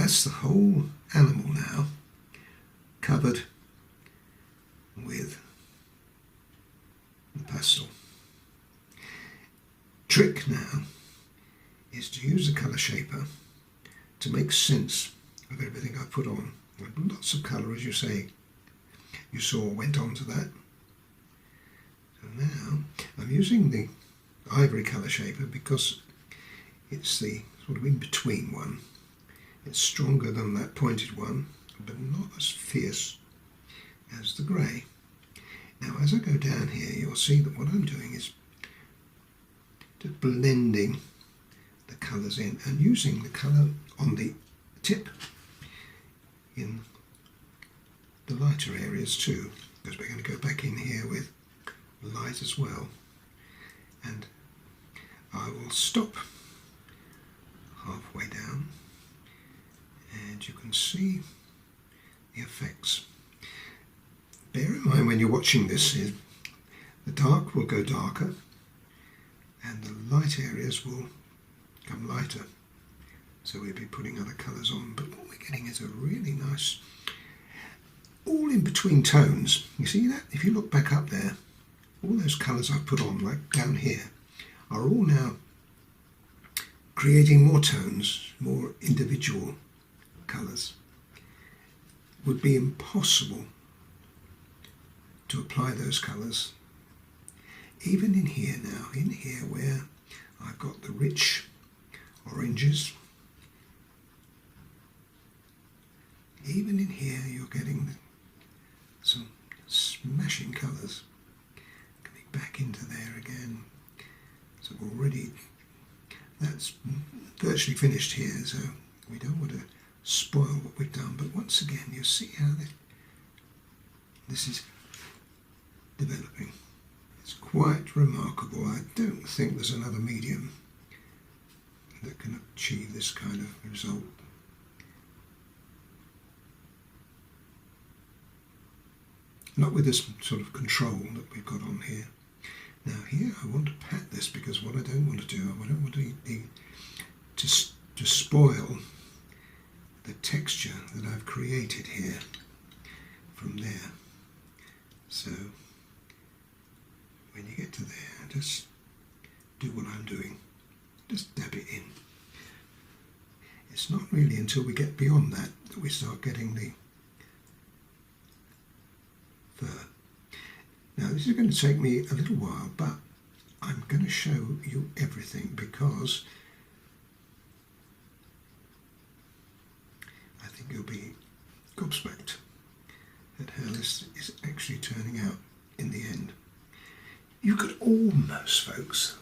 that's the whole animal now covered with the pastel. Trick now is to use the colour shaper to make sense of everything I put on. Lots of colour, as you say, you saw went on to that. So now I'm using the ivory colour shaper because it's the sort of in-between one. It's stronger than that pointed one, but not as fierce as the grey. Now as I go down here, you'll see that what I'm doing is just blending the colours in and using the colour on the tip in the lighter areas too, because we're going to go back in here with light as well. And I will stop halfway down and you can see the effects. Bear in mind when you're watching this, is the dark will go darker and the light areas will become lighter. So we'll be putting other colours on, but what we're getting is a really nice, all in between tones. You see that? If you look back up there, all those colours I've put on, like down here, are all now creating more tones, more individual colours. It would be impossible to apply those colours. Even in here now, in here where I've got the rich oranges, even in here you're getting some smashing colours coming back into there again. So already that's virtually finished here, so we don't want to spoil what we've done. But once again, you see how this is developing. It's quite remarkable. I don't think there's another medium that can achieve this kind of result. Not with this sort of control that we've got on here. Now here I want to pat this, because what I don't want to do, I don't want to spoil the texture that I've created here from there. So when you get to there, just do what I'm doing. Just dab it in. It's not really until we get beyond that that we start getting the fur. Now this is going to take me a little while, but I'm going to show you everything, because I think you'll be gobsmacked at how this is actually turning out in the end. You could almost, folks,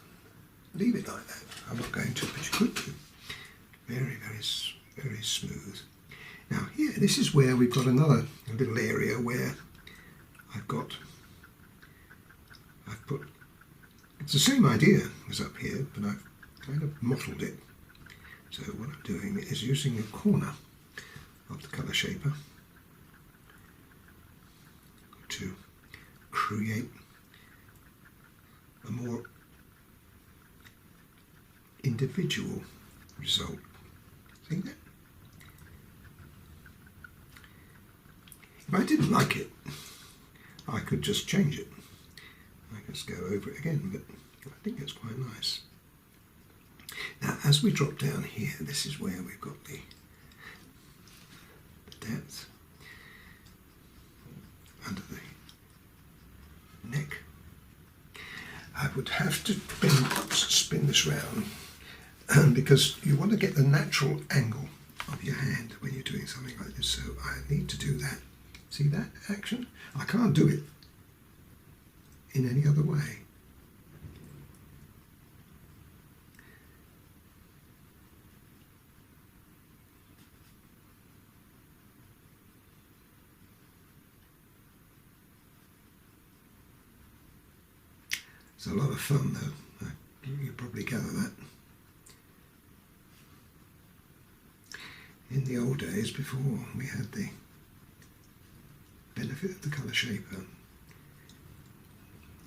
leave it like that. I'm not going to, but you could do. Very, very, very smooth. Now here, this is where we've got another little area where I've put, it's the same idea as up here, but I've kind of mottled it. So what I'm doing is using a corner of the colour shaper to create a more individual result. See that? If I didn't like it, I could just change it. I could just go over it again, but I think it's quite nice. Now, as we drop down here, this is where we've got the depth under the neck. I would have to spin this round because you want to get the natural angle of your hand when you're doing something like this, so I need to do that. See that action? I can't do it in any other way. It's a lot of fun though, you probably gather that. In the old days, before we had the benefit of the colour shaper,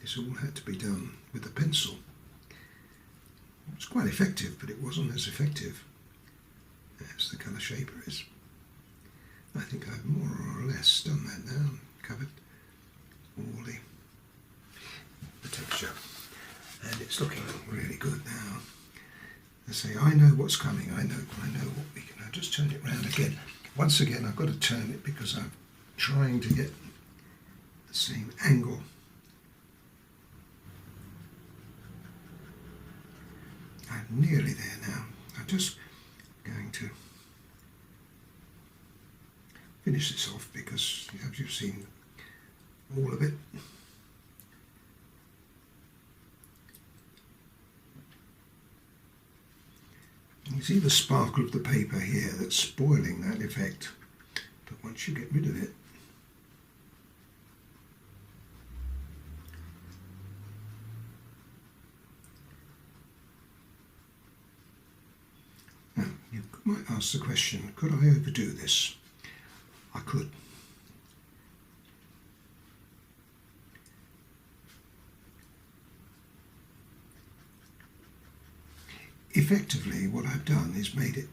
this all had to be done with a pencil. It was quite effective, but it wasn't as effective as the colour shaper is. I think I've more or less done that now, covered all the texture, and it's looking really good now. I say, I know what's coming, I know what we can. I'll just turn it round again. Once again, I've got to turn it because I'm trying to get the same angle. I'm nearly there now. I'm just going to finish this off because, as you've seen, all of it. You see the sparkle of the paper here that's spoiling that effect, but once you get rid of it, now you might ask the question, could I overdo this? I could. Effectively, what I've done is made it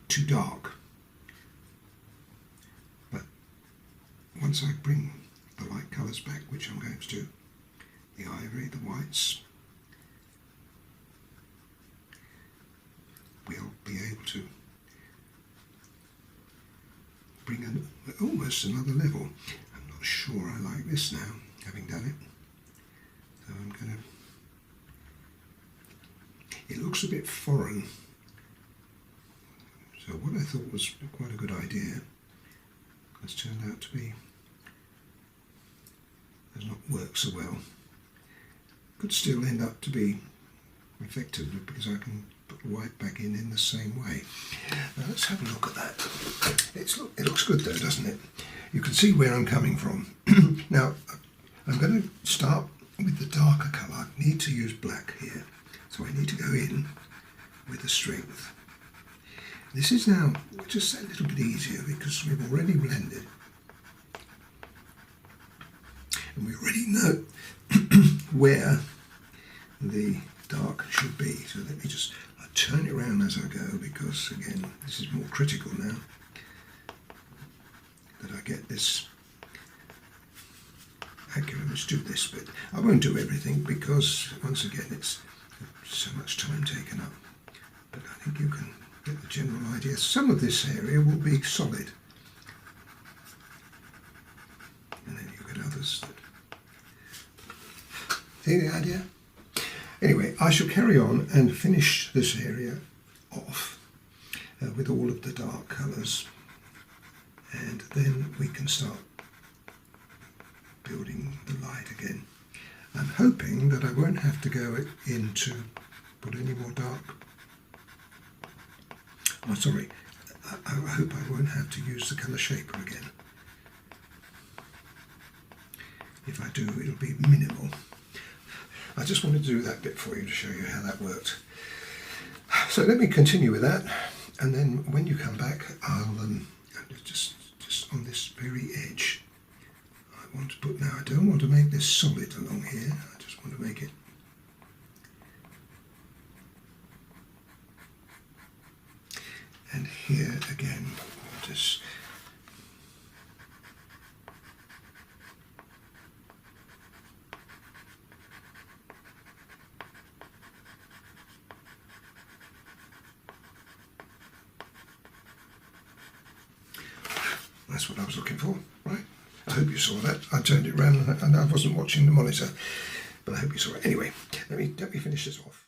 too dark. But once I bring the light colours back, which I'm going to do, the ivory, the whites, we'll be able to bring almost another level. I'm not sure I like this now, having done it. So I'm going to... It looks a bit foreign, so what I thought was quite a good idea has turned out to be, does not work so well. Could still end up to be effective because I can put the white back in the same way. Now let's have a look at that. It looks good though, doesn't it? You can see where I'm coming from. Now I'm going to start with the darker colour. I need to use black here. So I need to go in with the strength. This is now just a little bit easier because we've already blended. And we already know where the dark should be. So let me just turn it around as I go because, again, this is more critical now that I get this accurate. Let's do this bit. I won't do everything because, once again, it's so much time taken up, but I think you can get the general idea. Some of this area will be solid, and then you get others that... See the idea? Anyway, I shall carry on and finish this area off with all of the dark colours, and then we can start building the light again. I'm hoping that I won't have to go in to put any more dark. Oh, sorry. I hope I won't have to use the colour shaper again. If I do, it'll be minimal. I just wanted to do that bit for you to show you how that worked. So let me continue with that, and then when you come back, I'll just on this very edge. I want to put now. I don't want to make this solid along here. I just want to make it. And here again, just that's what I was looking for, right? I hope you saw that. I turned it around and I wasn't watching the monitor, but I hope you saw it. Anyway, let me finish this off.